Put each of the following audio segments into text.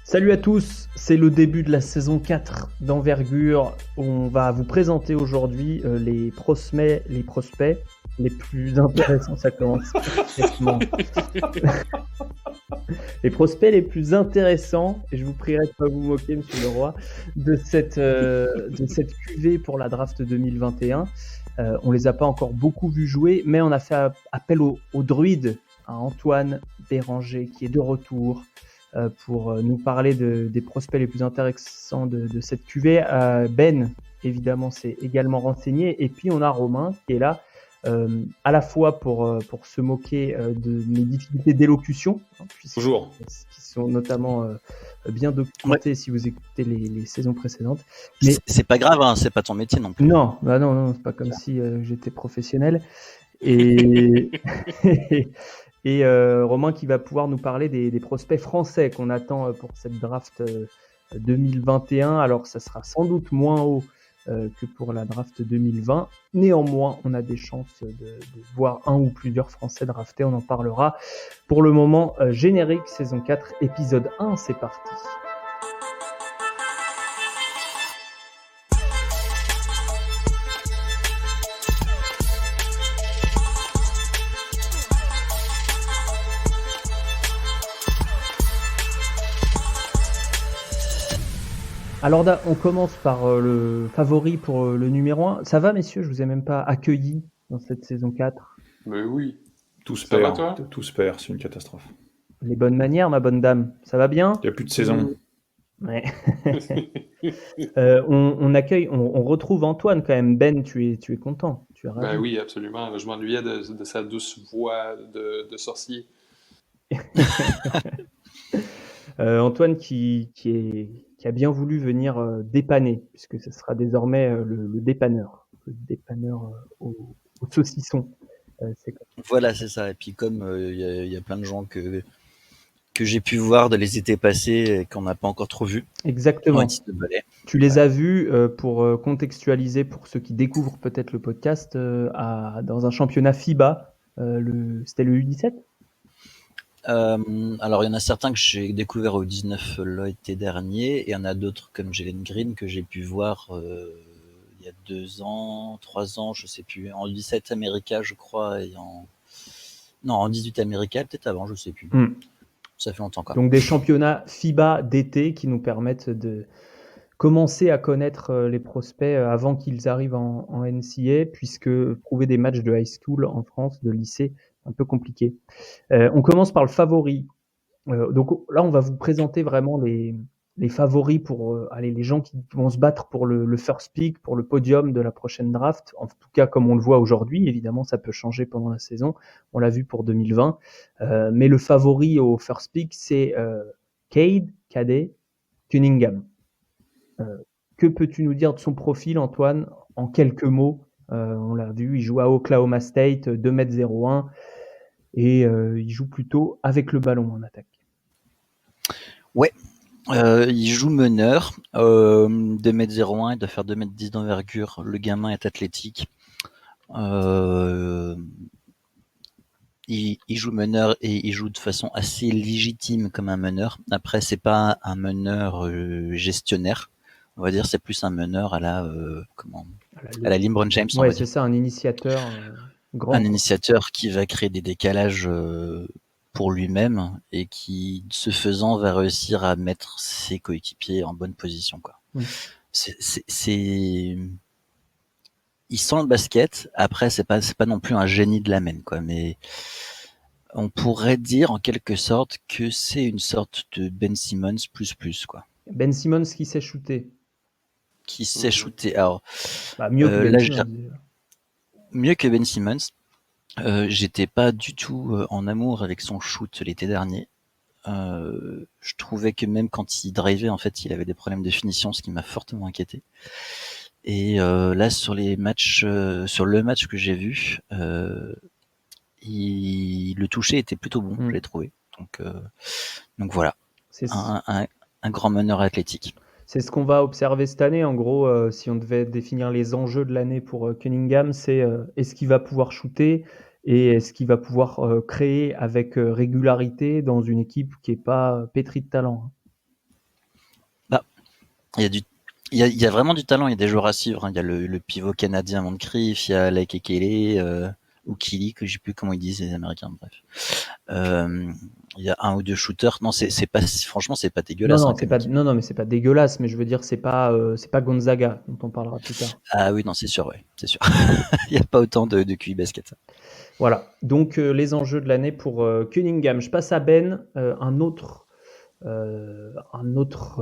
Salut à tous, c'est le début de la saison 4 d'Envergure. On va vous présenter aujourd'hui les prospects les plus intéressants. Ça commence parfaitement. Les prospects les plus intéressants, et je vous prierai de ne pas vous moquer, monsieur Leroy, de cette cuvée pour la draft 2021. On les a pas encore beaucoup vus jouer, mais on a fait appel au druide, à Antoine Béranger, qui est de retour pour nous parler des prospects les plus intéressants de cette cuvée. Ben, évidemment, s'est également renseigné. Et puis, on a Romain qui est là, à la fois pour se moquer de mes difficultés d'élocution, Toujours. qui sont notamment bien documentées si vous écoutez les saisons précédentes. Mais c'est pas grave, hein, c'est pas ton métier non plus. Non, c'est pas comme si j'étais professionnel. Et et Romain qui va pouvoir nous parler des prospects français qu'on attend pour cette draft 2021. Alors ça sera sans doute moins haut que pour la draft 2020. Néanmoins, on a des chances de voir un ou plusieurs Français draftés, on en parlera. Pour le moment, générique, saison 4, épisode 1, c'est parti. Alors on commence par le favori pour le numéro 1. Ça va, messieurs? Je vous ai même pas accueilli dans cette saison 4. Mais oui. Tout se Ça va, perd, toi? tout se perd, c'est une catastrophe. Les bonnes manières, ma bonne dame. Ça va bien? Il n'y a plus de saison. Ouais. On accueille, on retrouve Antoine quand même. Ben, tu es content? Tu es ravi? Ben oui, absolument. Je m'ennuyais de sa douce voix de sorcier. Antoine qui a bien voulu venir dépanner, puisque ce sera désormais le dépanneur au saucisson. Voilà, c'est ça. Et puis comme il y a plein de gens que j'ai pu voir de les étés passés et qu'on n'a pas encore trop vus. Exactement. Tu les as vus, pour contextualiser, pour ceux qui découvrent peut-être le podcast, dans un championnat FIBA. C'était le U17? Alors il y en a certains que j'ai découvert au 19 l'été dernier, et il y en a d'autres comme Jalen Green que j'ai pu voir il y a 2 ans, 3 ans, je sais plus, en 17 America je crois, et en 18 America, peut-être avant, je sais plus. Ça fait longtemps. Donc des championnats FIBA d'été qui nous permettent de commencer à connaître les prospects avant qu'ils arrivent en NCAA, puisque trouver des matchs de high school en France, de lycée, un peu compliqué. On commence par le favori. Donc là, on va vous présenter vraiment les favoris pour les gens qui vont se battre pour le first pick, pour le podium de la prochaine draft. En tout cas, comme on le voit aujourd'hui, évidemment, ça peut changer pendant la saison. On l'a vu pour 2020. Mais le favori au first pick, c'est Cade Cunningham. Que peux-tu nous dire de son profil, Antoine, en quelques mots? On l'a vu, il joue à Oklahoma State, 2,01 m, et il joue plutôt avec le ballon en attaque. Ouais, il joue meneur, 2,01 m, il doit faire 2,10 m d'envergure. Le gamin est athlétique. Il joue meneur et il joue de façon assez légitime comme un meneur. Après, c'est pas un meneur gestionnaire, on va dire, c'est plus un meneur à la LeBron James. Ouais, c'est ça, un initiateur grand. Un initiateur qui va créer des décalages pour lui-même et qui, ce faisant, va réussir à mettre ses coéquipiers en bonne position, quoi. Il sent le basket. Après, c'est pas non plus un génie de la main, quoi. Mais on pourrait dire en quelque sorte que c'est une sorte de Ben Simmons plus, quoi. Ben Simmons qui sait shooter. Alors, mieux que Ben Simmons. Mieux que Ben Simmons. J'étais pas du tout en amour avec son shoot l'été dernier. Je trouvais que même quand il drivait, en fait, il avait des problèmes de finition, ce qui m'a fortement inquiété. Et là, sur le match que j'ai vu, le toucher était plutôt bon, je l'ai trouvé. Donc voilà, un grand meneur athlétique. C'est ce qu'on va observer cette année. En gros, si on devait définir les enjeux de l'année pour Cunningham, c'est est-ce qu'il va pouvoir shooter et est-ce qu'il va pouvoir créer avec régularité dans une équipe qui n'est pas pétrie de talent. Il y a du, il y a vraiment du talent. Il y a des joueurs à suivre, hein. Il y a le pivot canadien Moncrief, il y a Lake Ekele, ou Kili, que je sais plus comment ils disent les Américains. Bref, il y a un ou deux shooters. Non, c'est pas, franchement, c'est pas dégueulasse, hein, comme équipe. Non, mais c'est pas dégueulasse, mais je veux dire, c'est pas Gonzaga, dont on parlera plus tard. Ah oui, non, c'est sûr, ouais, c'est sûr. Il y a pas autant de QI basket. Voilà. Donc, les enjeux de l'année pour Cunningham. Je passe à Ben, un autre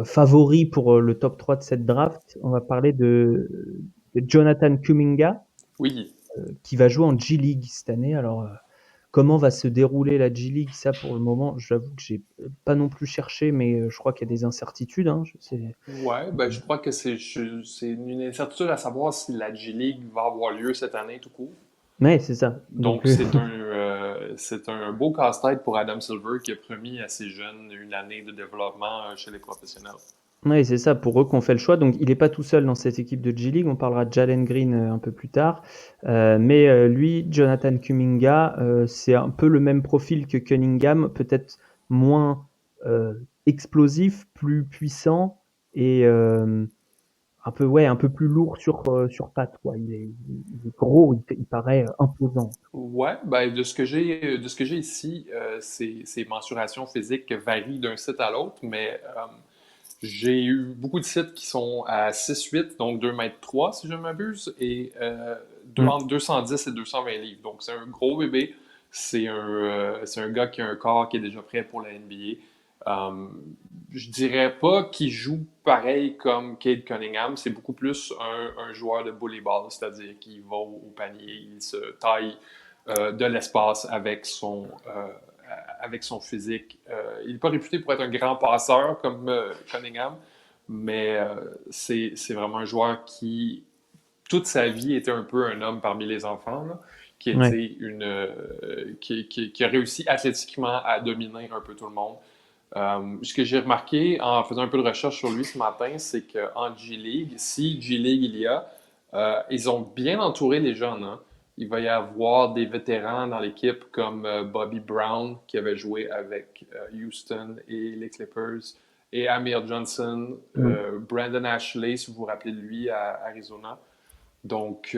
favori pour le top 3 de cette draft. On va parler de Jonathan Kuminga, Oui. qui va jouer en G-League cette année. Alors, comment va se dérouler la G-League? Ça, pour le moment, j'avoue que j'ai pas non plus cherché, mais je crois qu'il y a des incertitudes. Hein. Ouais, ben je crois que c'est une incertitude à savoir si la G-League va avoir lieu cette année tout court. Ouais, c'est ça. Donc, c'est un beau casse-tête pour Adam Silver qui a promis à ses jeunes une année de développement chez les professionnels. Ouais, c'est ça, pour eux qu'on fait le choix. Donc, il n'est pas tout seul dans cette équipe de G-League. On parlera de Jalen Green un peu plus tard. Mais lui, Jonathan Kuminga, c'est un peu le même profil que Cunningham, peut-être moins explosif, plus puissant et un peu plus lourd sur pattes, quoi. Il est gros, il paraît imposant. Ouais, ben de ce que j'ai ici, ces mensurations physiques varient d'un site à l'autre, mais j'ai eu beaucoup de sites qui sont à 6'8", donc 2,3 m si je ne m'abuse, et entre 210 et 220 livres. Donc c'est un gros bébé. C'est un gars qui a un corps qui est déjà prêt pour la NBA. Je dirais pas qu'il joue pareil comme Cade Cunningham. C'est beaucoup plus un joueur de volleyball, c'est-à-dire qu'il va au panier, il se taille de l'espace avec son physique. Il n'est pas réputé pour être un grand passeur comme Cunningham, mais c'est vraiment un joueur qui, toute sa vie, était un peu un homme parmi les enfants, là, qui, était qui a réussi athlétiquement à dominer un peu tout le monde. Ce que j'ai remarqué en faisant un peu de recherche sur lui ce matin, c'est qu'en G-League, si G-League il y a, ils ont bien entouré les jeunes. Hein. Il va y avoir des vétérans dans l'équipe comme Bobby Brown, qui avait joué avec Houston et les Clippers, et Amir Johnson, Brandon Ashley, si vous vous rappelez de lui, à Arizona. Donc,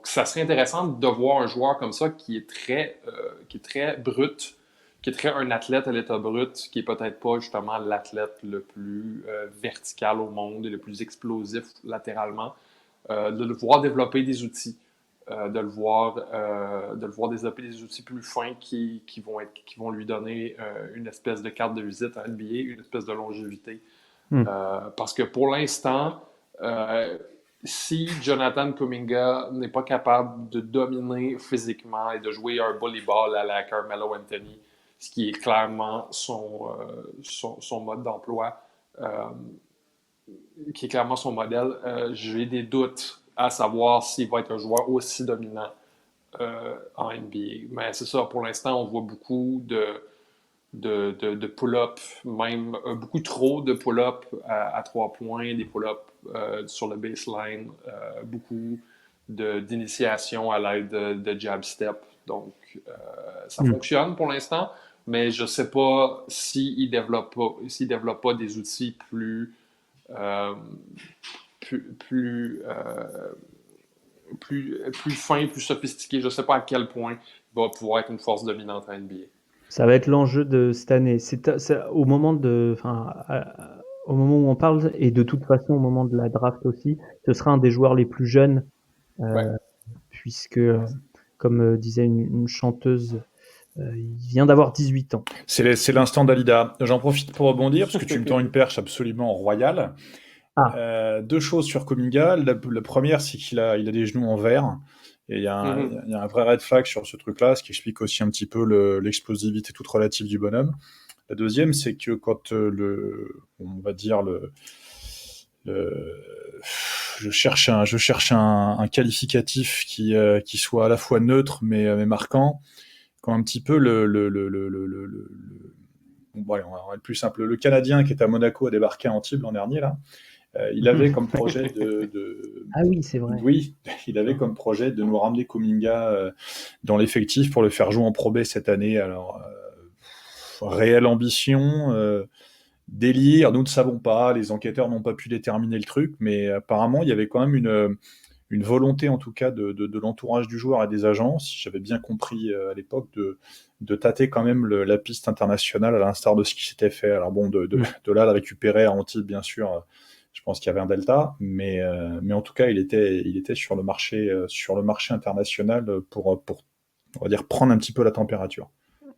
ça serait intéressant de voir un joueur comme ça qui est très brut, qui est un athlète à l'état brut, qui est peut-être pas justement l'athlète le plus vertical au monde et le plus explosif latéralement, de le voir développer des outils, de le voir développer des outils plus fins qui vont lui donner une espèce de carte de visite à NBA, une espèce de longévité. Parce que pour l'instant, si Jonathan Kuminga n'est pas capable de dominer physiquement et de jouer un volleyball à la Carmelo Anthony, ce qui est clairement son mode d'emploi, qui est clairement son modèle, j'ai des doutes à savoir s'il va être un joueur aussi dominant en NBA. Mais c'est ça, pour l'instant, on voit beaucoup de pull-up, même beaucoup trop de pull-up à 3 points, des pull-up sur le baseline, beaucoup d'initiation à l'aide de jab step. Donc, ça fonctionne pour l'instant, mais je ne sais pas s'il ne développe pas des outils plus fins, plus sophistiqués. Je ne sais pas à quel point il va pouvoir être une force dominante en NBA. Ça va être l'enjeu de cette année. Au moment au moment où on parle, et de toute façon au moment de la draft aussi, ce sera un des joueurs les plus jeunes, puisque, comme disait une chanteuse, il vient d'avoir 18 ans. C'est l'instant Dalida. J'en profite pour rebondir, parce que tu me tends une perche absolument royale. Deux choses sur Kuminga. La première, c'est qu'il a des genoux en verre. Et il y a un vrai red flag sur ce truc-là, ce qui explique aussi un petit peu l'explosivité toute relative du bonhomme. La deuxième, c'est que quand on va dire je cherche un qualificatif qui soit à la fois neutre mais marquant, quand un petit peu bon, allez, on va être plus simple. Le Canadien qui est à Monaco a débarqué à Antibes l'an dernier là. Il avait comme projet Ah oui, c'est vrai. Oui, il avait comme projet de nous ramener Kuminga dans l'effectif pour le faire jouer en Pro B cette année. Alors, réelle ambition. délire, nous ne savons pas, les enquêteurs n'ont pas pu déterminer le truc, mais apparemment, il y avait quand même une volonté, en tout cas, de l'entourage du joueur et des agents, si j'avais bien compris à l'époque, de tâter quand même la piste internationale, à l'instar de ce qui s'était fait. Alors bon, de là, le récupérer à Antibes, bien sûr, je pense qu'il y avait un delta, mais en tout cas, il était sur le marché international pour, on va dire, prendre un petit peu la température.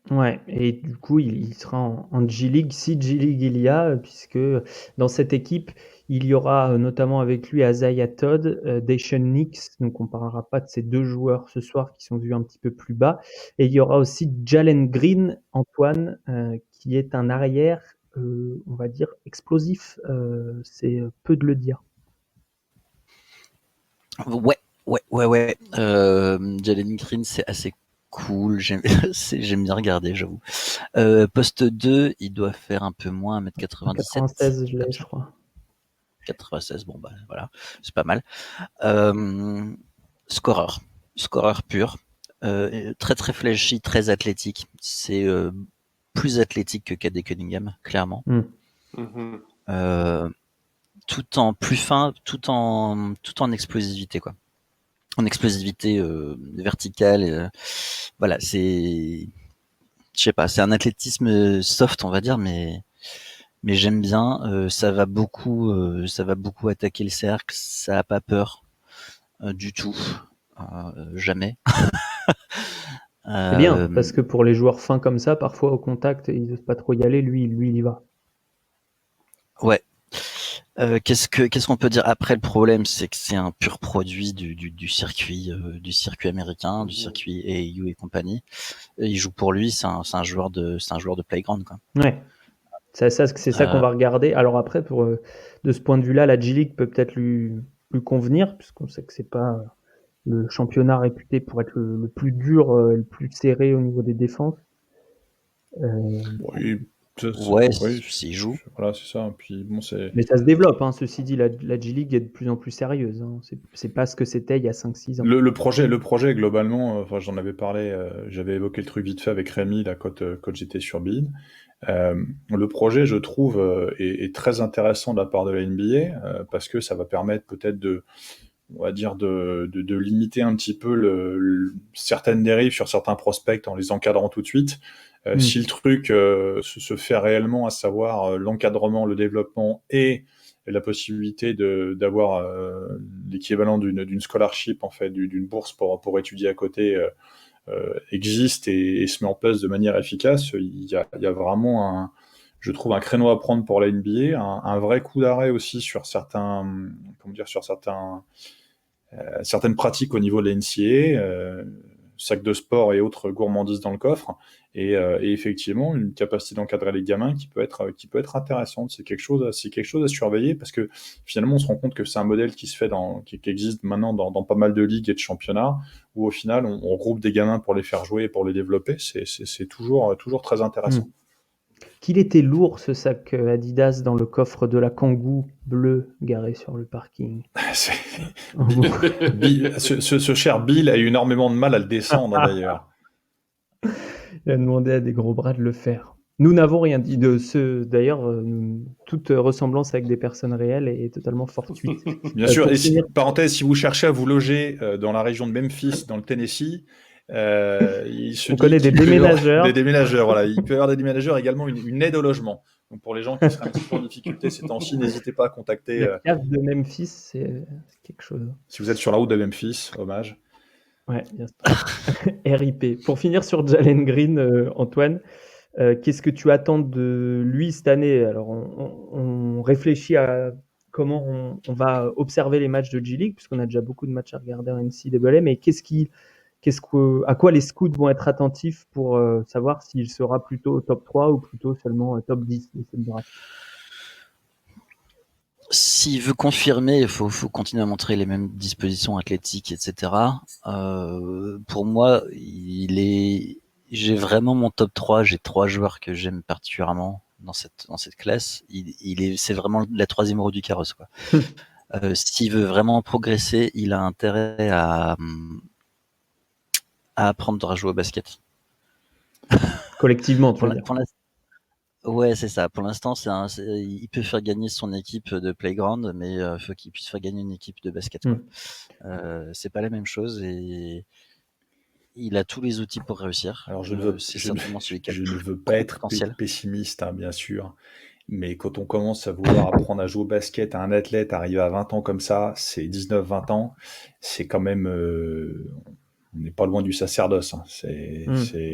Ouais, et du coup, il sera en G-League, si G-League il y a, puisque dans cette équipe, il y aura notamment avec lui Isaiah Todd, Daishen Nix, donc on parlera pas de ces deux joueurs ce soir qui sont vus un petit peu plus bas, et il y aura aussi Jalen Green, Antoine, qui est un arrière, on va dire, explosif, c'est peu de le dire. Ouais. Jalen Green, c'est assez cool, j'aime bien regarder, j'avoue. Poste 2, il doit faire un peu moins, 1m97. 96, je l'ai, je crois. 96, bon bah voilà, c'est pas mal. Scoreur pur, très très flashy, très athlétique. C'est plus athlétique que KD Cunningham, clairement. Tout en plus fin, tout en explosivité, quoi. En explosivité verticale. Voilà, je sais pas, c'est un athlétisme soft, on va dire, mais j'aime bien. Ça va beaucoup attaquer le cercle. Ça a pas peur du tout, jamais. C'est bien, parce que pour les joueurs fins comme ça, parfois au contact, ils n'osent pas trop y aller. Lui, il y va. Ouais. Qu'est-ce qu'on peut dire après? Le problème, c'est que c'est un pur produit du circuit américain, du circuit AAU et compagnie. Et il joue pour lui, c'est un joueur de playground, quoi. Ouais. C'est ça qu'on va regarder. Alors après, de ce point de vue-là, la G-League peut peut-être lui convenir, puisqu'on sait que c'est pas le championnat réputé pour être le plus dur, le plus serré au niveau des défenses. S'il joue. Voilà, c'est ça. Puis, bon, mais ça se développe, hein. Ceci dit, la G-League est de plus en plus sérieuse. Hein. C'est pas ce que c'était il y a 5-6 ans. Le projet globalement, j'en avais parlé, j'avais évoqué le truc vite fait avec Rémi, là, quand j'étais sur Bein. Le projet, je trouve, est très intéressant de la part de la NBA, parce que ça va permettre peut-être on va dire de limiter un petit peu certaines dérives sur certains prospects en les encadrant tout de suite. Si le truc se fait réellement, à savoir l'encadrement, le développement et la possibilité d'avoir l'équivalent d'une scholarship, en fait, d'une bourse pour étudier à côté, existe et se met en place de manière efficace, il y a vraiment je trouve un créneau à prendre pour la NBA, un vrai coup d'arrêt aussi sur certaines pratiques au niveau de la NCAA, sacs de sport et autres gourmandises dans le coffre, et effectivement une capacité d'encadrer les gamins qui peut être intéressante. C'est quelque chose à surveiller, parce que finalement on se rend compte que c'est un modèle qui se fait qui existe maintenant dans pas mal de ligues et de championnats, où au final on regroupe des gamins pour les faire jouer et pour les développer. C'est toujours très intéressant. Qu'il était lourd, ce sac Adidas dans le coffre de la Kangoo bleue garé sur le parking. Ce cher Bill a eu énormément de mal à le descendre, d'ailleurs. Il a demandé à des gros bras de le faire. Nous n'avons rien dit de ce. D'ailleurs, toute ressemblance avec des personnes réelles est totalement fortuite. Bien sûr. Et parenthèse, si vous cherchez à vous loger dans la région de Memphis, dans le Tennessee, on connaît des déménageurs. Des déménageurs, voilà. Il peut y avoir des déménageurs, également une aide au logement. Donc pour les gens qui seraient un petit peu en difficulté ces temps-ci, n'hésitez pas à contacter. La cave de Memphis, c'est quelque chose. Si vous êtes sur la route de Memphis, hommage. Ouais, bien sûr. RIP. Pour finir sur Jalen Green, Antoine, qu'est-ce que tu attends de lui cette année? Alors, on réfléchit à comment on va observer les matchs de G-League, puisqu'on a déjà beaucoup de matchs à regarder en NCAA, mais à quoi les scouts vont être attentifs pour savoir s'il sera plutôt top 3 ou plutôt seulement top 10 de cette draft? S'il veut confirmer, il faut continuer à montrer les mêmes dispositions athlétiques, etc. Pour moi, j'ai vraiment mon top 3. J'ai 3 joueurs que j'aime particulièrement dans cette classe. C'est vraiment la troisième roue du carrosse, quoi. S'il veut vraiment progresser, il a intérêt à apprendre à jouer au basket. Collectivement, tu veux dire. Ouais, c'est ça. Pour l'instant, il peut faire gagner son équipe de playground, mais faut qu'il puisse faire gagner une équipe de basket, quoi. C'est pas la même chose et il a tous les outils pour réussir. Alors, c'est certainement celui qui a je le ne plus veux pas gros être potentiel. pessimiste, hein, bien sûr, mais quand on commence à vouloir apprendre à jouer au basket à un athlète arrivé à 20 ans comme ça, c'est 19-20 ans, c'est quand même, on n'est pas loin du sacerdoce, hein.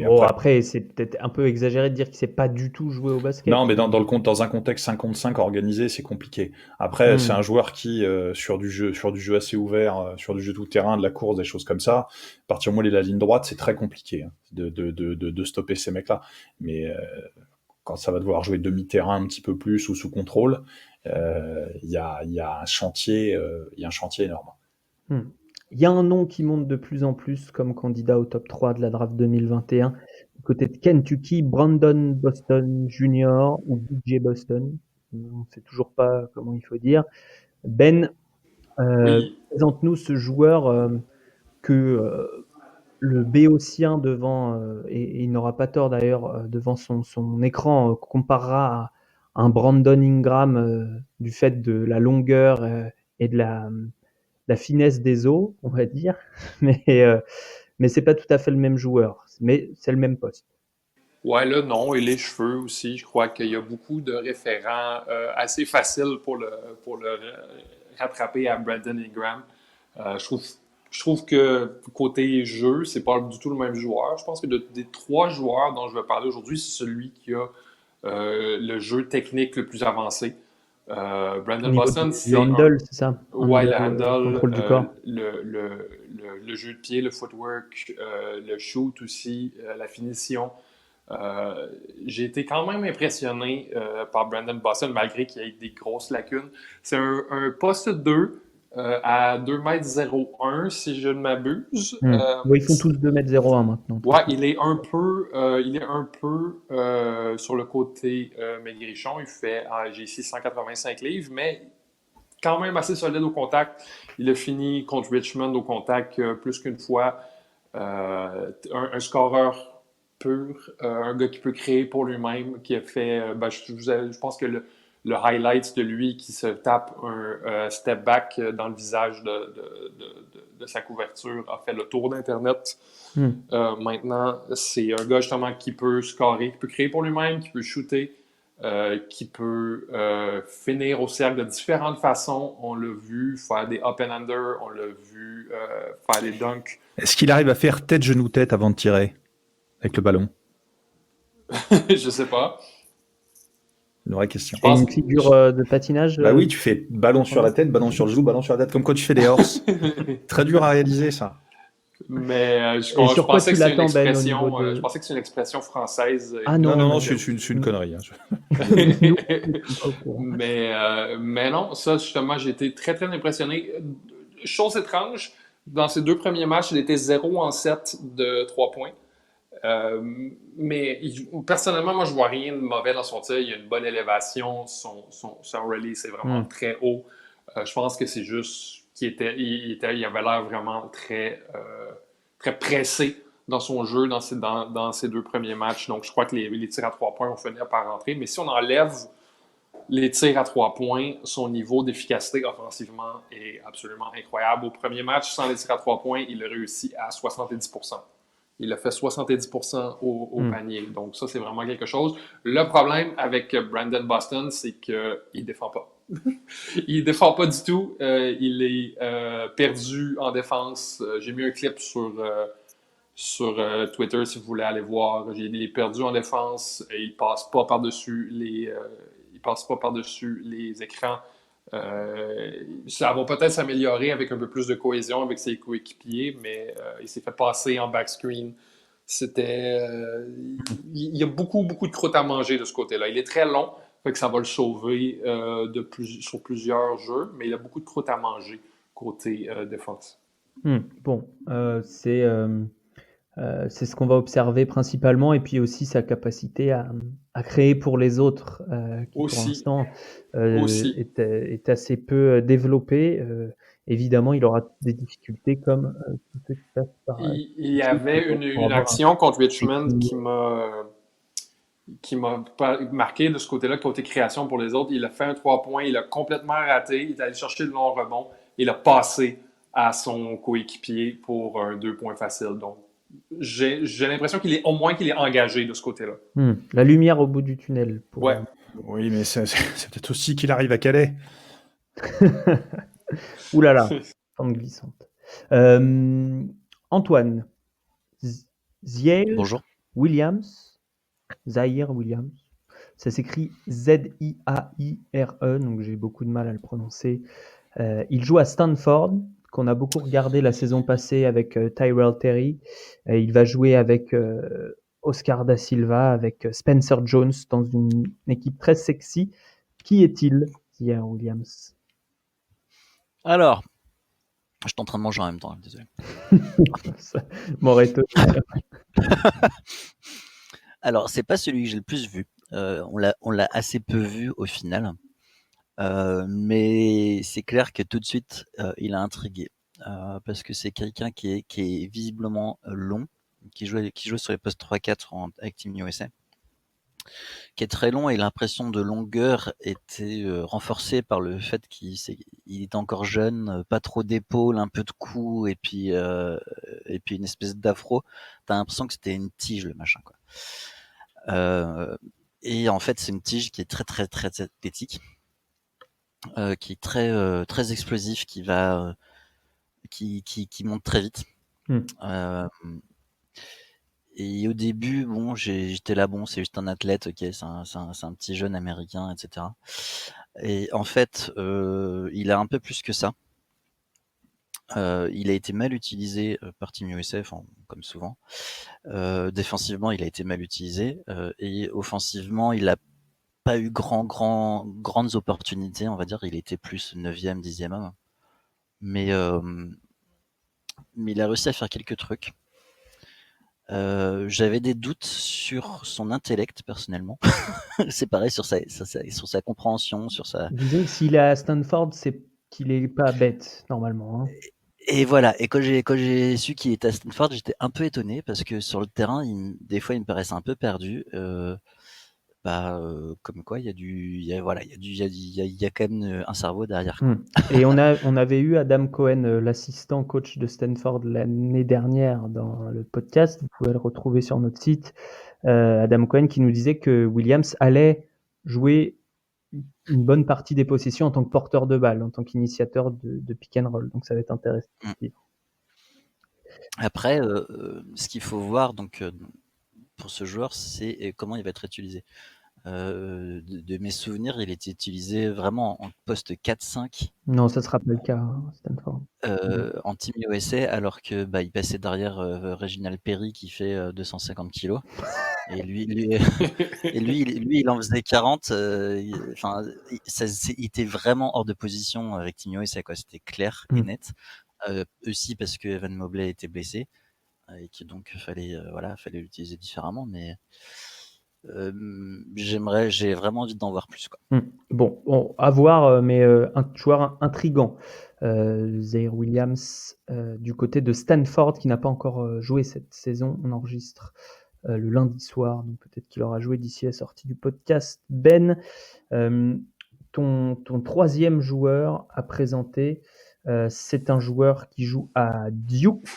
Bon, après, c'est peut-être un peu exagéré de dire qu'il sait pas du tout jouer au basket. Non, mais dans un contexte 5 contre 5 organisé, c'est compliqué. Après, c'est un joueur qui, sur du jeu assez ouvert, sur du jeu tout terrain, de la course, des choses comme ça, à partir du moment où il est la ligne droite, c'est très compliqué, hein, de stopper ces mecs-là. Mais quand ça va devoir jouer demi-terrain un petit peu plus ou sous contrôle, il y a un chantier énorme. Il y a un nom qui monte de plus en plus comme candidat au top 3 de la draft 2021. Du côté de Kentucky, Brandon Boston Jr. ou BJ Boston. On ne sait toujours pas comment il faut dire. Ben, Oui. présente-nous ce joueur que le béotien devant, et il n'aura pas tort d'ailleurs, devant son écran, comparera à un Brandon Ingram du fait de la longueur et de la finesse des os, on va dire. Mais c'est pas tout à fait le même joueur. Mais c'est le même poste. Ouais, là, non. Et les cheveux aussi. Je crois qu'il y a beaucoup de référents assez faciles pour le rattraper à Brandon Ingram. Je trouve que côté jeu, c'est pas du tout le même joueur. Je pense que des trois joueurs dont je vais parler aujourd'hui, c'est celui qui a le jeu technique le plus avancé. Brandon Au niveau Boston, du handle, c'est ça? Ouais, le Contrôle du handle, corps. le jeu de pied, le footwork, le shoot aussi, la finition. J'ai été quand même impressionné par Brandon Boston, malgré qu'il y ait des grosses lacunes. C'est un poste 2 à 2,01 m, si je ne m'abuse. Oui, ils font tous 2,01 m maintenant. Ouais, il est un peu sur le côté maigrichon. J'ai ici 185 livres, mais quand même assez solide au contact. Il a fini contre Richmond au contact plus qu'une fois. Un scoreur pur, un gars qui peut créer pour lui-même, qui a fait. Je pense que le highlight de lui qui se tape un step back dans le visage de sa couverture a fait le tour d'Internet. Maintenant, c'est un gars justement qui peut scorer, qui peut créer pour lui-même, qui peut shooter. Qui peut finir au cercle de différentes façons. On l'a vu faire des up and under, on l'a vu faire des dunks. Est-ce qu'il arrive à faire tête, genou, tête avant de tirer avec le ballon? Je sais pas. Une vraie question. Et une figure de patinage? Bah oui, tu fais ballon sur la tête, ballon sur le genou, ballon sur la tête, comme quand tu fais des horses. Très dur à réaliser, ça. Mais je sur quoi pensais tu que c'est une l'attends, Ben, au expression, niveau de... je pensais que c'est une expression française. Ah non, c'est une connerie. Mais non, ça justement, j'ai été très très impressionné. Chose étrange, dans ses deux premiers matchs, il était 0 en 7 de 3 points. Mais personnellement, moi, je vois rien de mauvais dans son tir. Il a une bonne élévation. Son release est vraiment très haut. Je pense que c'est juste qu'il il avait l'air vraiment très pressé dans son jeu dans ses deux premiers matchs. Donc, je crois que les tirs à 3 points vont finir par rentrer. Mais si on enlève les tirs à 3 points, son niveau d'efficacité offensivement est absolument incroyable. Au premier match, sans les tirs à 3 points, il a réussi à 70%. Il a fait 70% au panier. Donc, ça, c'est vraiment quelque chose. Le problème avec Brandon Boston, c'est qu'il ne défend pas. Il ne défend pas du tout. Il est perdu en défense. J'ai mis un clip sur Twitter si vous voulez aller voir. Il est perdu en défense. Et il ne passe pas par-dessus les écrans. Ça va peut-être s'améliorer avec un peu plus de cohésion avec ses coéquipiers, mais il s'est fait passer en backscreen. Il y a beaucoup, beaucoup de croûte à manger de ce côté-là. Il est très long, fait que ça va le sauver sur plusieurs jeux, mais il a beaucoup de croûte à manger côté défense. Bon, c'est ce qu'on va observer principalement, et puis aussi sa capacité à créer pour les autres, qui pour l'instant est assez peu développée. Évidemment, il aura des difficultés comme tous ceux qui passent par. Il y avait une action contre Richmond qui m'a marqué de ce côté-là, côté création pour les autres. Il a fait un 3 points, il a complètement raté, il est allé chercher le long rebond, il a passé à son coéquipier pour un 2 points facile. Donc, j'ai l'impression qu'il est au moins qu'il est engagé de ce côté-là. La lumière au bout du tunnel. Ouais. Oui, mais c'est peut-être aussi qu'il arrive à Calais. Ouh là là, pente glissante. Antoine, Zaire Bonjour. Williams, ça s'écrit Z-I-A-I-R-E, donc j'ai beaucoup de mal à le prononcer. Il joue à Stanford, qu'on a beaucoup regardé la saison passée avec Tyrell Terry. Il va jouer avec Oscar da Silva, avec Spencer Jones dans une équipe très sexy. Qui est-il, Zaire Williams? Alors, je suis en train de manger en même temps, désolé. Ça m'aurait étonné. Alors, c'est pas celui que j'ai le plus vu. On l'a assez peu vu au final. Mais c'est clair que tout de suite, il a intrigué. Parce que c'est quelqu'un qui est visiblement long, qui joue sur les postes 3-4 avec Team USA, qui est très long, et l'impression de longueur était renforcée par le fait qu'il est encore jeune, pas trop d'épaules, un peu de cou, et puis une espèce d'afro. T'as l'impression que c'était une tige, le machin, quoi. Et en fait, c'est une tige qui est très très très athlétique, qui est très très explosif, qui monte très vite. Et au début, bon, j'étais là, bon, c'est juste un athlète, ok, c'est un petit jeune américain, etc. Et en fait, il a un peu plus que ça. Il a été mal utilisé par Team USA, comme souvent. Défensivement, il a été mal utilisé, et offensivement, il a pas eu grandes opportunités, on va dire. Il était plus 9e, 10e homme. Mais il a réussi à faire quelques trucs. J'avais des doutes sur son intellect, personnellement. C'est pareil, sur sa compréhension, sur sa... Disons que s'il est à Stanford, c'est qu'il est pas bête, normalement. Hein. Et voilà, et quand j'ai su qu'il était à Stanford, j'étais un peu étonné, parce que sur le terrain, des fois, il me paraissait un peu perdu. Comme quoi, il y a quand même un cerveau derrière. Et on avait eu Adam Cohen, l'assistant coach de Stanford l'année dernière, dans le podcast. Vous pouvez le retrouver sur notre site. Adam Cohen qui nous disait que Williams allait jouer une bonne partie des possessions en tant que porteur de balle, en tant qu'initiateur de pick and roll. Donc ça va être intéressant. Après, ce qu'il faut voir pour ce joueur, c'est comment il va être utilisé. De mes souvenirs, il était utilisé vraiment en poste 4-5. Non, ça sera pas le cas, Stanford. En Team USA, alors que il passait derrière Reginald Perry qui fait 250 kilos. Et lui, il en faisait 40. Il était vraiment hors de position avec Team USA, quoi. C'était clair et net. Aussi parce que Evan Mobley était blessé, et que donc fallait l'utiliser différemment. Mais j'ai vraiment envie d'en voir plus, quoi. Bon, à voir, mais un joueur intriguant. Zaire Williams, du côté de Stanford, qui n'a pas encore joué cette saison. On enregistre le lundi soir, donc peut-être qu'il aura joué d'ici la sortie du podcast. Ben, ton troisième joueur à présenter, c'est un joueur qui joue à Duke,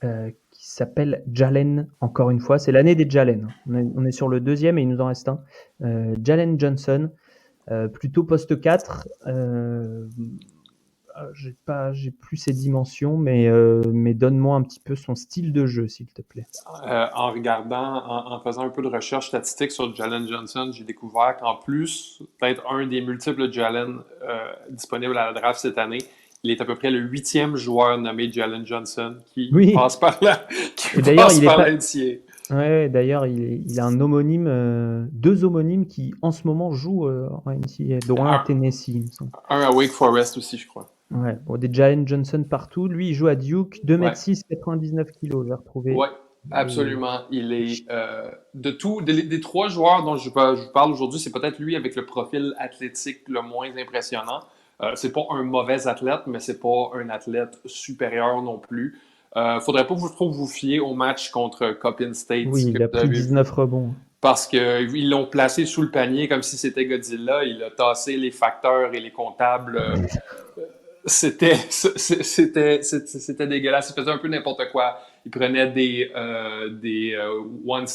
qui s'appelle Jalen, encore une fois. C'est l'année des Jalen. On est sur le deuxième et il nous en reste un. Jalen Johnson, plutôt poste 4. J'ai plus ses dimensions, mais donne-moi un petit peu son style de jeu, s'il te plaît. En faisant un peu de recherche statistique sur Jalen Johnson, j'ai découvert qu'en plus d'être un des multiples Jalen disponibles à la draft cette année, il est à peu près le 8e joueur nommé Jalen Johnson qui passe par la NCAA. Ouais, d'ailleurs, il a un homonyme, 2 homonymes qui en ce moment jouent en NCAA, dont un à Tennessee, il me semble. Un à Wake Forest aussi, je crois. Ouais, des Jalen Johnson partout. Lui, il joue à Duke, 2m6, 99 kg, j'ai retrouvé. Ouais, absolument. Il est des 3 joueurs dont je parle aujourd'hui, c'est peut-être lui avec le profil athlétique le moins impressionnant. C'est pas un mauvais athlète, mais c'est pas un athlète supérieur non plus. Faudrait pas vous fier au match contre Coppin State. Oui, il a pris 19 rebonds. parce qu'ils l'ont placé sous le panier comme si c'était Godzilla. Il a tassé les facteurs et les comptables. C'était dégueulasse. Il faisait un peu n'importe quoi. Il prenait des one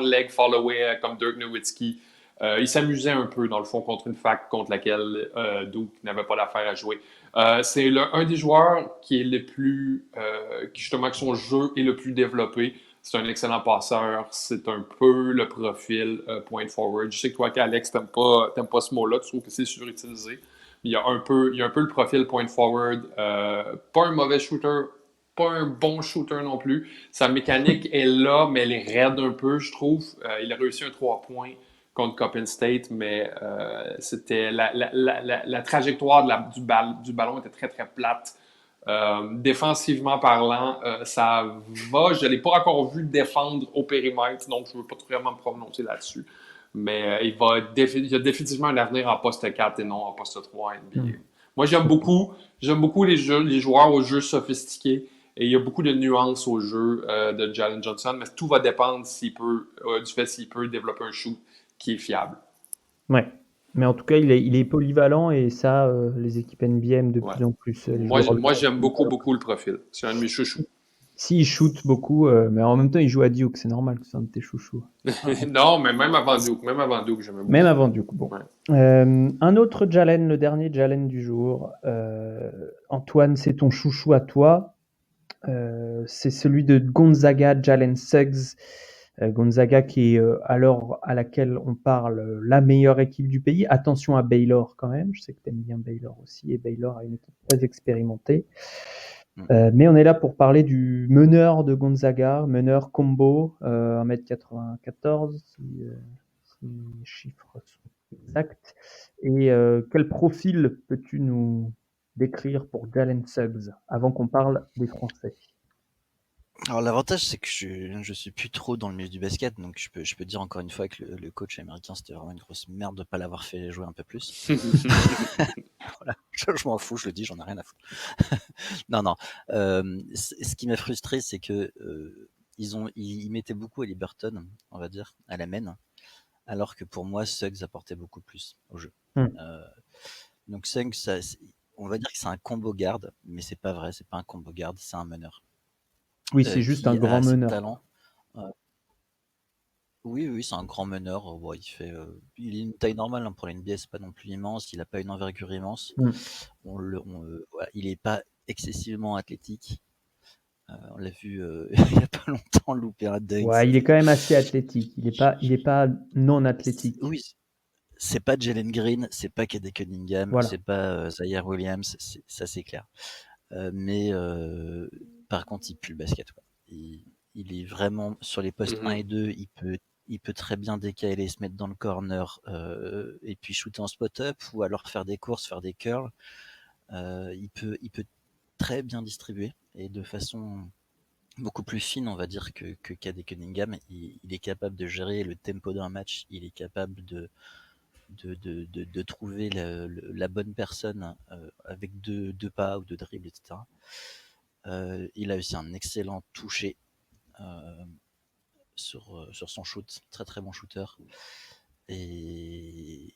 leg fall away comme Dirk Nowitzki. Il s'amusait un peu, dans le fond, contre une fac contre laquelle Duke n'avait pas d'affaire à jouer. C'est un des joueurs qui est le plus, justement, que son jeu est le plus développé. C'est un excellent passeur. C'est un peu le profil point forward. Je sais que toi, Alex, t'aimes pas ce mot-là. Tu trouves que c'est surutilisé. Il y a un peu le profil point forward. Pas un mauvais shooter, pas un bon shooter non plus. Sa mécanique est là, mais elle est raide un peu, je trouve. Il a réussi un 3 points contre Coppin State, mais c'était la trajectoire du ballon était très, très plate. Défensivement parlant, ça va. Je ne l'ai pas encore vu défendre au périmètre, donc je ne veux pas vraiment me prononcer là-dessus. Mais il a définitivement un avenir en poste 4 et non en poste 3 NBA. Moi, j'aime beaucoup les joueurs au jeu sophistiqué et il y a beaucoup de nuances au jeu de Jalen Johnson, mais tout va dépendre du fait s'il peut développer un shoot qui est fiable. Ouais. Mais en tout cas, il est polyvalent et ça, les équipes NBA aiment de plus en plus. Moi, j'aime beaucoup le profil. C'est un de mes chouchous. Si, il shoot beaucoup, mais en même temps, il joue à Duke. C'est normal que c'est un de tes chouchous. Non, mais même avant Duke, j'aimais beaucoup. Même avant Duke, bon. Ouais. Un autre Jalen, le dernier Jalen du jour. Antoine, c'est ton chouchou à toi. C'est celui de Gonzaga, Jalen Suggs. Gonzaga qui est à l'heure à laquelle on parle la meilleure équipe du pays. Attention à Baylor quand même, je sais que tu aimes bien Baylor aussi, et Baylor a une équipe très expérimentée. Mais on est là pour parler du meneur de Gonzaga, meneur combo, 1m94, si les chiffres sont exacts. Et quel profil peux-tu nous décrire pour Jalen Suggs avant qu'on parle des Français? Alors l'avantage c'est que je suis plus trop dans le milieu du basket, donc je peux dire encore une fois que le coach américain c'était vraiment une grosse merde de pas l'avoir fait jouer un peu plus. Voilà, je m'en fous, je le dis, j'en ai rien à foutre. Non. Ce qui m'a frustré c'est que ils mettaient beaucoup à Liberton, on va dire, à la main, alors que pour moi Suggs apportait beaucoup plus au jeu. Donc Suggs, on va dire que c'est un combo garde, mais c'est pas vrai, c'est pas un combo garde, c'est un meneur. Oui, c'est juste un grand meneur. Talent. Oui, c'est un grand meneur. Il est une taille normale hein, pour l'NBA, c'est pas non plus immense. Il a pas une envergure immense. Il est pas excessivement athlétique. On l'a vu il y a pas longtemps louper un dunk. Ouais, il est quand même assez athlétique. Il est pas non athlétique. Oui, c'est pas Jalen Green, c'est pas Cade Cunningham, voilà. C'est pas Zaire Williams, ça c'est clair. Mais par contre, il pue le basket. Quoi. Il est vraiment sur les postes 1 et 2, il peut très bien décaler, se mettre dans le corner et puis shooter en spot-up ou alors faire des courses, faire des curls. Il peut très bien distribuer et de façon beaucoup plus fine, on va dire, que Cade Cunningham. Il est capable de gérer le tempo d'un match, il est capable de trouver la bonne personne avec deux pas ou deux dribbles, etc. Il a aussi un excellent toucher sur son shoot, très très bon shooter. Et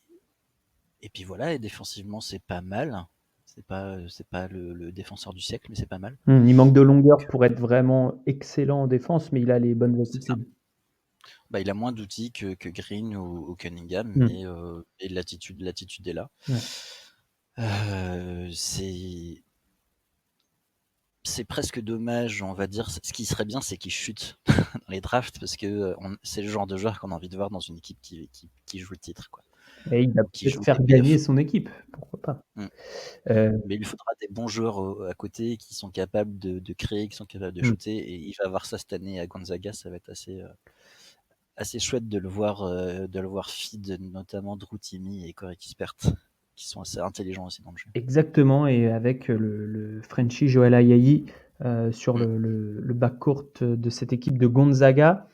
puis voilà, et défensivement c'est pas mal. C'est pas le défenseur du siècle, mais c'est pas mal. Il manque de longueur pour être vraiment excellent en défense, mais il a les bonnes attitudes. Il a moins d'outils que Green ou Cunningham, mais et l'attitude est là. Ouais. C'est presque dommage, on va dire. Ce qui serait bien, c'est qu'il chute dans les drafts, parce que c'est le genre de joueur qu'on a envie de voir dans une équipe qui joue le titre, quoi. Et il va peut-être faire gagner son équipe, pourquoi pas. Mais il lui faudra des bons joueurs à côté qui sont capables de créer, qui sont capables de shooter, et il va avoir ça cette année à Gonzaga. Ça va être assez chouette de le voir feed notamment Drew Timme et Corey Kispert, qui sont assez intelligents aussi dans le jeu. Exactement, et avec le Frenchie Joel Ayayi sur le backcourt de cette équipe de Gonzaga.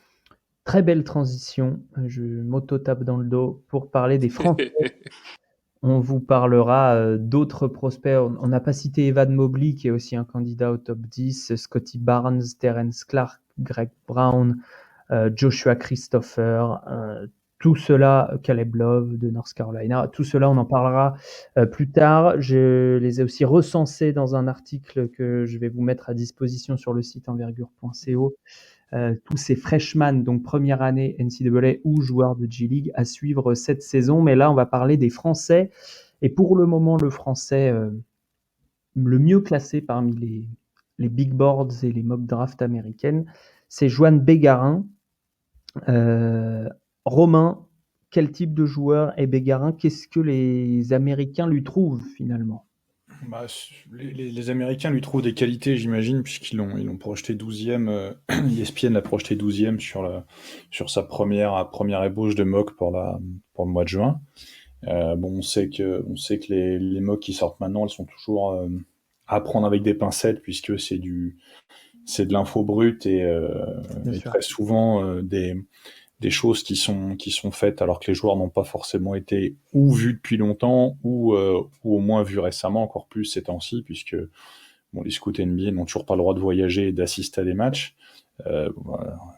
Très belle transition, je m'auto-tape dans le dos pour parler des Français. On vous parlera d'autres prospects. On n'a pas cité Evan Mobley, qui est aussi un candidat au top 10, Scotty Barnes, Terence Clark, Greg Brown, Joshua Christopher, tout cela, Caleb Love de North Carolina, tout cela, on en parlera plus tard. Je les ai aussi recensés dans un article que je vais vous mettre à disposition sur le site envergure.co. Tous ces freshmen, donc première année NCAA ou joueurs de G-League à suivre cette saison. Mais là, on va parler des Français. Et pour le moment, le Français le mieux classé parmi les big boards et les mock drafts américaines, c'est Juan Bégarin. Romain, quel type de joueur est Bégarin? Qu'est-ce que les Américains lui trouvent finalement? Bah, les Américains lui trouvent des qualités, j'imagine, puisqu'ils l'ont projeté 12e. ESPN l'a projeté 12e sur sa première ébauche de mock pour le mois de juin. Bon, on sait que les mocks qui sortent maintenant, elles sont toujours à prendre avec des pincettes, puisque c'est de l'info brute et très souvent des choses qui sont faites alors que les joueurs n'ont pas forcément été ou vus depuis longtemps ou au moins vus récemment, encore plus ces temps-ci, puisque bon, les scouts NBA n'ont toujours pas le droit de voyager et d'assister à des matchs.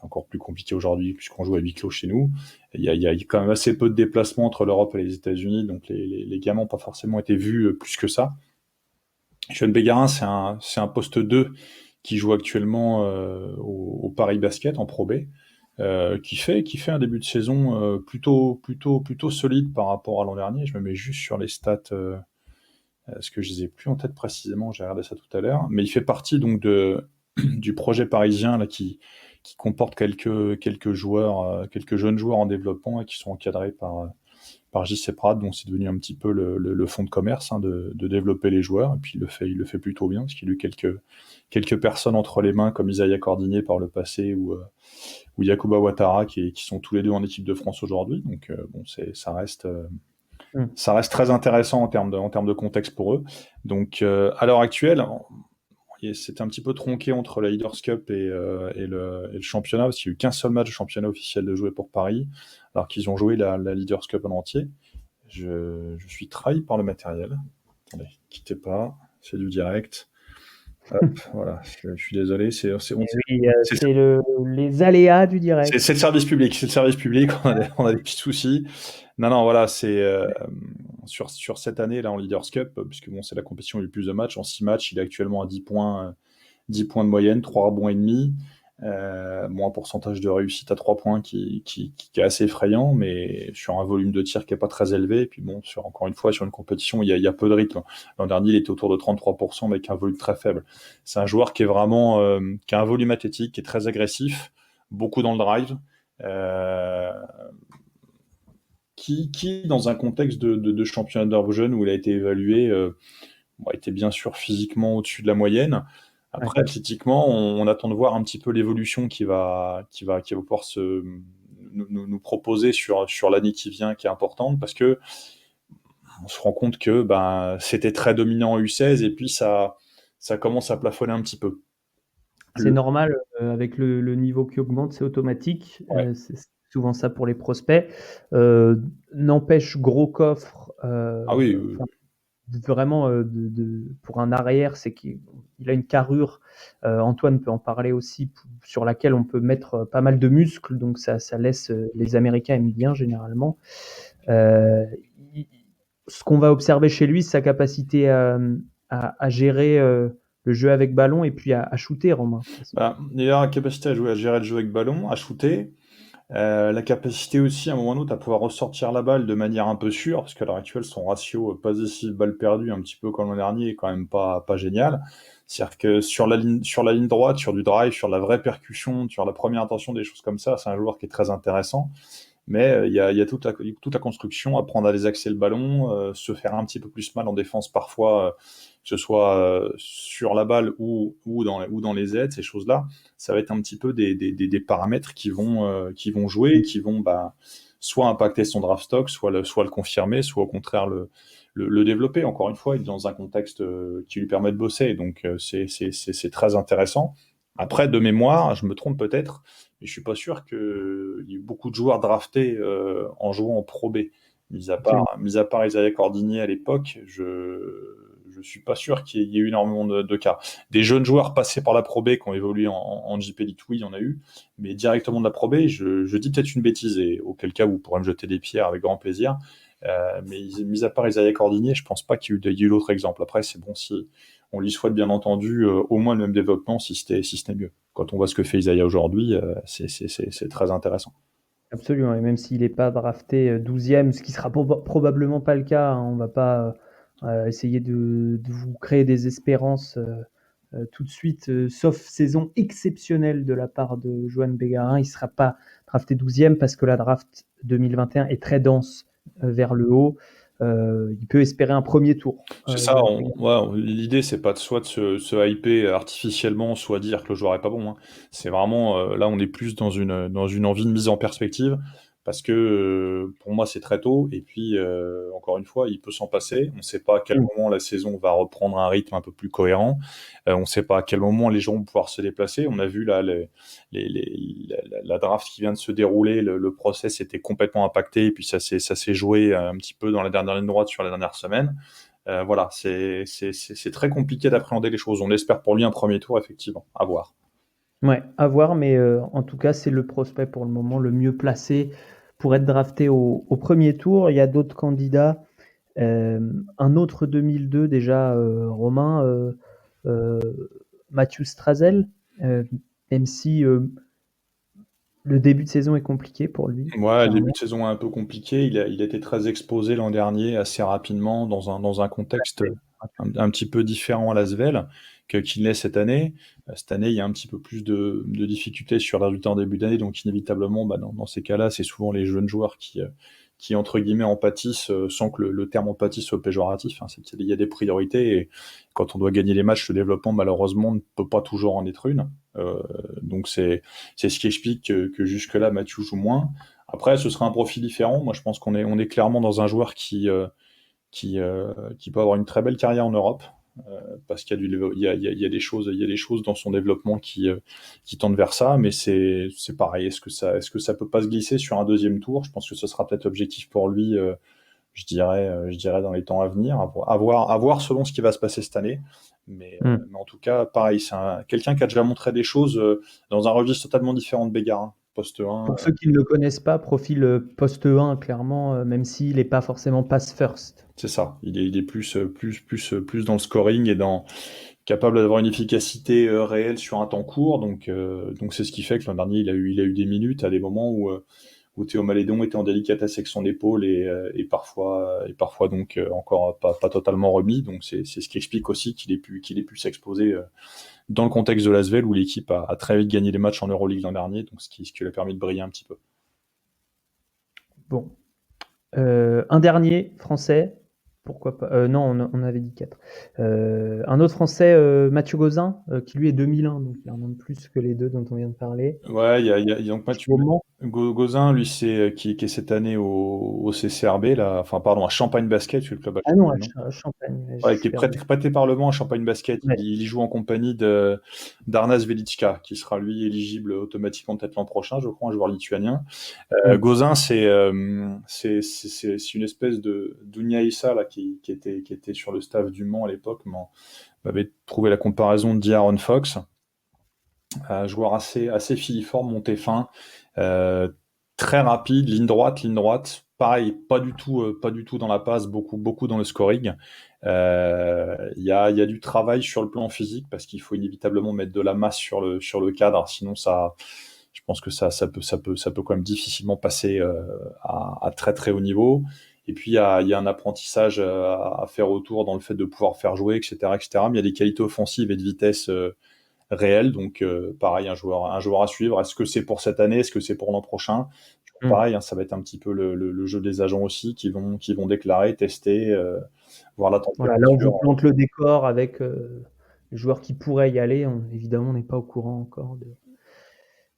Encore plus compliqué aujourd'hui puisqu'on joue à huis clos chez nous. Il y a quand même assez peu de déplacements entre l'Europe et les États-Unis, donc les gamins n'ont pas forcément été vus plus que ça. Juan Bégarin, c'est un poste 2 qui joue actuellement au Paris Basket en Pro B. Qui fait un début de saison plutôt solide par rapport à l'an dernier. Je me mets juste sur les stats, parce que je les ai plus en tête précisément, j'ai regardé ça tout à l'heure. Mais il fait partie donc du projet parisien là, qui comporte quelques joueurs, quelques jeunes joueurs en développement et qui sont encadrés par JC Prat, dont c'est devenu un petit peu le fonds de commerce de développer les joueurs. Et puis il le fait plutôt bien, parce qu'il a eu quelques personnes entre les mains, comme Isaiah Cordigné par le passé, ou Yacouba Ouattara, qui sont tous les deux en équipe de France aujourd'hui. Donc bon, ça reste très intéressant en termes de contexte pour eux. Donc à l'heure actuelle, c'était un petit peu tronqué entre la Leaders Cup et le championnat, parce qu'il n'y a eu qu'un seul match de championnat officiel de jouer pour Paris, alors qu'ils ont joué la Leaders Cup en entier. Je suis trahi par le matériel. Attendez, quittez pas, c'est du direct. Hop, voilà, je suis désolé. C'est les aléas du direct. C'est le service public. C'est le service public. On a des petits soucis. Non, voilà, c'est sur cette année là en Leaders Cup, puisque bon, c'est la compétition où il y a eu plus de matchs. En 6 matchs, il est actuellement à 10 points de moyenne, 3 rebonds et demi. Un pourcentage de réussite à 3 points qui est assez effrayant, mais sur un volume de tir qui est pas très élevé. Et puis bon, encore une fois, sur une compétition où il y a peu de rythme. L'an dernier, il était autour de 33%, mais avec un volume très faible. C'est un joueur qui est vraiment, qui a un volume athlétique, qui est très agressif, beaucoup dans le drive, qui dans un contexte de championnat d'Europe jeune où il a été évalué, était bien sûr physiquement au-dessus de la moyenne. Après, athlétiquement, on attend de voir un petit peu l'évolution qui va pouvoir nous proposer sur l'année qui vient, qui est importante, parce que on se rend compte que c'était très dominant en U16 et puis ça commence à plafonner un petit peu. C'est normal, avec le niveau qui augmente, c'est automatique. Ouais. C'est souvent ça pour les prospects. N'empêche, gros coffre. Ah oui. Vraiment, pour un arrière, c'est qu'il a une carrure. Antoine peut en parler aussi, sur laquelle on peut mettre pas mal de muscles, donc ça laisse les Américains aiment bien généralement. Ce qu'on va observer chez lui, c'est sa capacité à gérer le jeu avec ballon et puis à shooter, Romain. Il a la capacité à gérer le jeu avec ballon, à shooter. La capacité aussi, à un moment ou l'autre, à pouvoir ressortir la balle de manière un peu sûre, parce qu'à l'heure actuelle, son ratio passe décisive balle perdue, un petit peu comme l'an dernier, est quand même pas génial. C'est-à-dire que sur la ligne droite, sur du drive, sur la vraie percussion, sur la première intention, des choses comme ça, c'est un joueur qui est très intéressant. Mais il y a toute la construction, apprendre à désaxer le ballon, se faire un petit peu plus mal en défense parfois, que ce soit sur la balle ou dans les aides, ces choses-là, ça va être un petit peu des paramètres qui vont jouer et qui vont soit impacter son draft stock, soit le confirmer, soit au contraire le développer. Encore une fois, il est dans un contexte qui lui permet de bosser, donc c'est très intéressant. Après, de mémoire, je me trompe peut-être, mais je suis pas sûr qu'il y ait beaucoup de joueurs draftés en jouant en Pro B. Mis à part Isaiah Cordigné à l'époque, je je suis pas sûr qu'il y ait eu énormément de cas. Des jeunes joueurs passés par la Pro B qui ont évolué en JP Elite, oui, il y en a eu, mais directement de la Pro B, je dis peut-être une bêtise, et auquel cas vous pourrez me jeter des pierres avec grand plaisir. Mais mis à part Isaiah Cordinier, je pense pas qu'il y ait eu d'autres exemples. Après, c'est bon si on lui souhaite bien entendu au moins le même développement, si ce n'est mieux. Quand on voit ce que fait Isaiah aujourd'hui, c'est très intéressant. Absolument, et même s'il n'est pas drafté 12e, ce qui sera probablement pas le cas, hein, on va pas essayer de vous créer des espérances tout de suite, sauf saison exceptionnelle de la part de Joan Bégarin, il ne sera pas drafté 12e parce que la draft 2021 est très dense vers le haut. Il peut espérer un premier tour. C'est ça, l'idée c'est pas soit de se hyper artificiellement, soit dire que le joueur est pas bon, hein. C'est vraiment, là on est plus dans une envie de mise en perspective, parce que pour moi c'est très tôt, et puis encore une fois il peut s'en passer, on ne sait pas à quel moment la saison va reprendre un rythme un peu plus cohérent, on ne sait pas à quel moment les gens vont pouvoir se déplacer. On a vu là la draft qui vient de se dérouler, le process était complètement impacté, et puis ça s'est joué un petit peu dans la dernière ligne droite sur la dernière semaine. Voilà, c'est très compliqué d'appréhender les choses. On espère pour lui un premier tour, effectivement, à voir. Ouais, à voir, mais en tout cas, c'est le prospect pour le moment le mieux placé pour être drafté au premier tour. Il y a d'autres candidats. Un autre 2002 déjà, Romain, Matthew Strazel, même si le début de saison est compliqué pour lui. Ouais, le début de saison est un peu compliqué. Il a été très exposé l'an dernier, assez rapidement, dans un contexte un petit peu différent à l'Asvel qu'il l'est cette année. Cette année, il y a un petit peu plus de difficultés sur les résultats en début d'année, donc inévitablement, dans ces cas-là, c'est souvent les jeunes joueurs qui entre guillemets en pâtissent, sans que le terme en pâtisse soit péjoratif, hein. Il y a des priorités, et quand on doit gagner les matchs, le développement malheureusement ne peut pas toujours en être une. Donc c'est ce qui explique que jusque-là Mathieu joue moins. Après, ce sera un profil différent. Moi, je pense qu'on est clairement dans un joueur qui peut avoir une très belle carrière en Europe, parce qu'il y a des choses dans son développement qui tendent vers ça. Mais c'est pareil. Est-ce que ça peut pas se glisser sur un deuxième tour? Je pense que ce sera peut-être objectif pour lui. Je dirais dans les temps à venir, à voir selon ce qui va se passer cette année. Mais en tout cas, pareil, c'est quelqu'un qui a déjà montré des choses dans un registre totalement différent de Bégarin. Poste 1. Pour ceux qui ne le connaissent pas, profil poste 1, clairement, même s'il n'est pas forcément pass first. C'est ça, il est plus dans le scoring et capable d'avoir une efficacité réelle sur un temps court. Donc c'est ce qui fait que l'an dernier, il a eu des minutes à des moments où Théo Malédon était en délicatesse avec son épaule, et parfois donc encore pas totalement remis. Donc c'est ce qui explique aussi qu'il ait pu s'exposer dans le contexte de l'Asvel, où l'équipe a très vite gagné les matchs en Euroleague l'an dernier, donc ce qui lui a permis de briller un petit peu. Bon. Un dernier français, pourquoi pas. Non, on avait dit 4. Un autre français, Mathieu Gauzin, qui lui est 2001, donc il en a plus que les deux dont on vient de parler. Ouais, il y a donc Mathieu Gauzin, lui, qui est cette année au CCRB, là, enfin pardon, à Champagne Basket, le club. Ah non, à Champagne. Ouais, qui est prêté par le Mans à Champagne Basket. Ouais. Il y joue en compagnie d'Arnas Velitska, qui sera lui éligible automatiquement peut-être l'an prochain, je crois, un joueur lituanien. Gauzin, c'est une espèce de Dounia Issa là, qui était sur le staff du Mans à l'époque, m'avait trouvé la comparaison d'Aaron Fox. Un joueur assez filiforme, monté fin, très rapide, ligne droite. Pareil, pas du tout dans la passe, beaucoup dans le scoring. Il y a du travail sur le plan physique, parce qu'il faut inévitablement mettre de la masse sur le cadre, sinon je pense que ça peut quand même difficilement passer à très très haut niveau. Et puis il y a un apprentissage à faire autour, dans le fait de pouvoir faire jouer, etc. Mais il y a des qualités offensives et de vitesse réelles. Donc pareil, un joueur à suivre. Est-ce que c'est pour cette année? Est-ce que c'est pour l'an prochain? Pareil, hein, ça va être un petit peu le jeu des agents aussi, qui vont déclarer, tester, voir la température. Voilà, là on vous plante le décor avec les joueurs qui pourraient y aller. Évidemment, on n'est pas au courant encore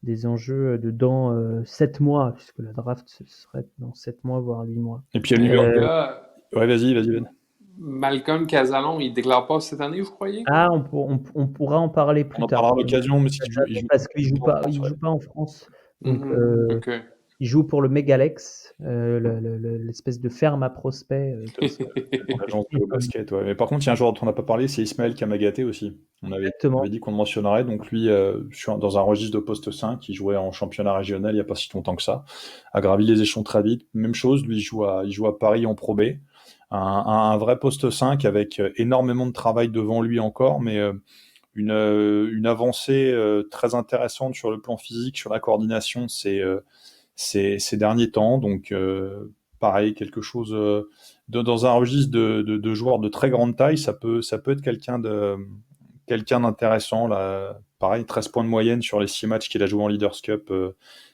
des enjeux dans 7 mois, puisque la draft ce serait dans 7 mois, voire 8 mois. Et puis il y a le ouais, vas-y Ben. Malcolm Casalon, il ne déclare pas cette année, vous croyez? Ah, on pourra en parler plus tard. On en parlera à l'occasion, mais si tu joues, parce qu'il joue pas en France. Donc, Okay. Il joue pour le Megalex, l'espèce de ferme à prospects. Dans l'agence de basket, ouais. Mais par contre, il y a un joueur dont on n'a pas parlé, c'est Ismaël Kamagaté aussi. On avait dit qu'on le mentionnerait. Donc lui, je suis dans un registre de poste 5. Il jouait en championnat régional il n'y a pas si longtemps que ça. A gravi les échelons très vite. Même chose, lui, il joue à Paris en Pro B. Un vrai poste 5 avec énormément de travail devant lui encore, mais une avancée très intéressante sur le plan physique, sur la coordination, ces derniers temps. Donc, pareil, quelque chose dans un registre de joueurs de très grande taille, ça peut être quelqu'un d'intéressant. Là. Pareil, 13 points de moyenne sur les 6 matchs qu'il a joué en Leaders Cup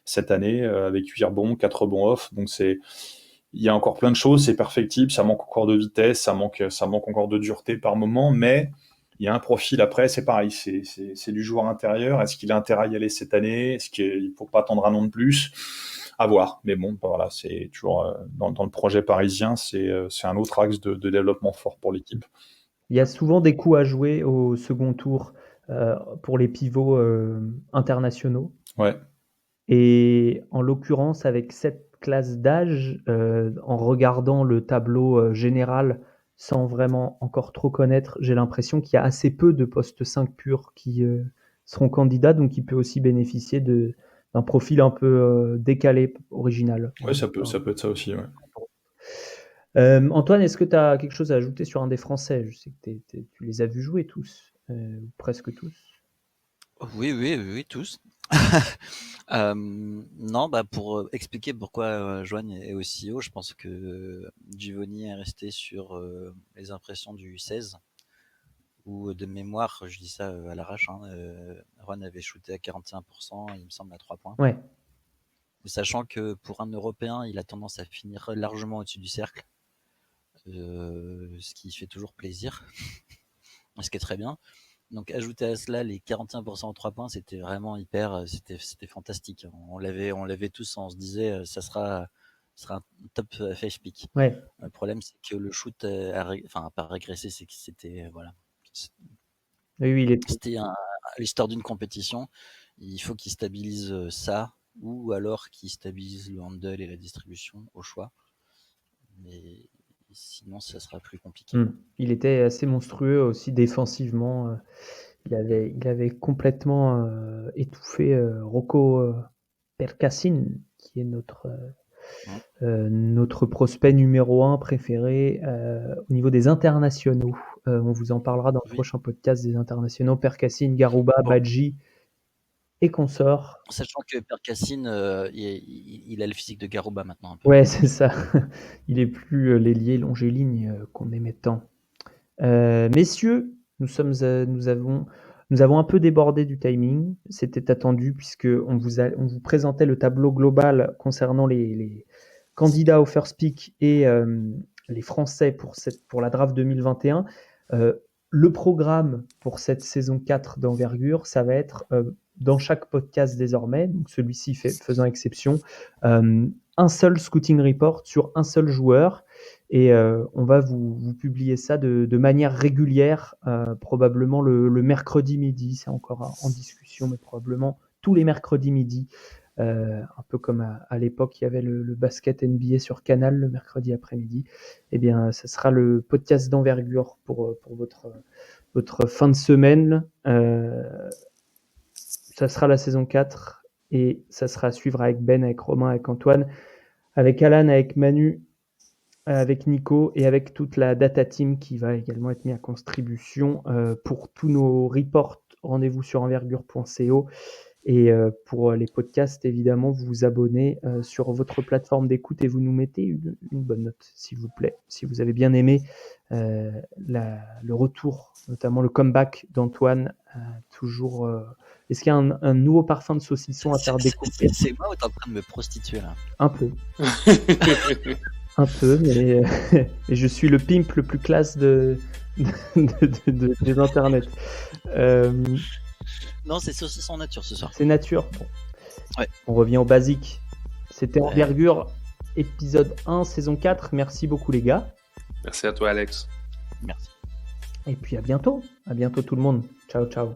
cette année, avec 8 rebonds, 4 rebonds off. Donc, il y a encore plein de choses, c'est perfectible, ça manque encore de vitesse, ça manque encore de dureté par moment, mais il y a un profil après, c'est pareil, c'est du joueur intérieur. Est-ce qu'il a intérêt à y aller cette année? Est-ce qu'il ne faut pas attendre un an de plus? À voir. Mais bon, voilà, c'est toujours dans le projet parisien, c'est un autre axe de développement fort pour l'équipe. Il y a souvent des coups à jouer au second tour pour les pivots internationaux. Ouais. Et en l'occurrence, avec cette classe d'âge, en regardant le tableau général sans vraiment encore trop connaître, j'ai l'impression qu'il y a assez peu de postes 5 purs qui seront candidats, donc il peut aussi bénéficier d'un profil un peu décalé, original. Oui, ça peut être ça aussi, ouais. Antoine, est-ce que tu as quelque chose à ajouter sur un des Français? Je sais que tu les as vus jouer tous, presque tous. Oui, tous. Non, pour expliquer pourquoi Joanne est aussi haut, je pense que Givoni est resté sur les impressions du 16, où de mémoire, je dis ça à l'arrache, Juan avait shooté à 41%, il me semble, à 3 points. Ouais. Sachant que pour un Européen, il a tendance à finir largement au-dessus du cercle, ce qui fait toujours plaisir, ce qui est très bien. Donc ajouter à cela les 41% en 3 points, c'était vraiment c'était fantastique. On l'avait tous, on se disait ça sera un top 5 pick. Ouais. Le problème, c'est que le shoot a pas régressé, c'est que c'était voilà. Oui, c'était l'histoire d'une compétition. Il faut qu'il stabilise ça, ou alors qu'il stabilise le handle et la distribution au choix. Mais sinon, ça sera plus compliqué. Il était assez monstrueux aussi défensivement. Il avait complètement étouffé Rocco Percassine, qui est notre prospect numéro 1 préféré au niveau des internationaux. On vous en parlera dans le prochain podcast des internationaux. Percassine, Garouba, Badji et consorts. Sachant que Percassine, il a le physique de Garouba maintenant. Ouais, c'est ça. Il est plus l'ailier longiligne qu'on aimait tant. Messieurs, nous avons un peu débordé du timing. C'était attendu puisque on vous présentait le tableau global concernant les candidats au first pick et les Français pour la draft 2021. Le programme pour cette saison 4 d'envergure, ça va être dans chaque podcast désormais, donc celui-ci faisant exception, un seul scouting report sur un seul joueur. Et on va vous publier ça de manière régulière, probablement le mercredi midi. C'est encore en discussion, mais probablement tous les mercredis midi. Un peu comme à l'époque, il y avait le basket NBA sur Canal le mercredi après-midi. Eh bien, ça sera le podcast d'envergure pour votre fin de semaine. Ça sera la saison 4 et ça sera à suivre avec Ben, avec Romain, avec Antoine, avec Alan, avec Manu, avec Nico et avec toute la data team qui va également être mise à contribution pour tous nos reports. Rendez-vous sur envergure.co et pour les podcasts, évidemment, vous vous abonnez sur votre plateforme d'écoute et vous nous mettez une bonne note, s'il vous plaît. Si vous avez bien aimé le retour, notamment le comeback d'Antoine, toujours... Est-ce qu'il y a un nouveau parfum de saucisson à faire découvrir? C'est moi ou t'es en train de me prostituer là? Un peu. Un peu, mais je suis le pimp le plus classe des internets. Non, c'est saucisson nature ce soir. C'est nature. Bon. Ouais. On revient au basique. C'était Envergure, épisode 1, saison 4. Merci beaucoup les gars. Merci à toi Alex. Merci. Et puis à bientôt. À bientôt tout le monde. Ciao, ciao.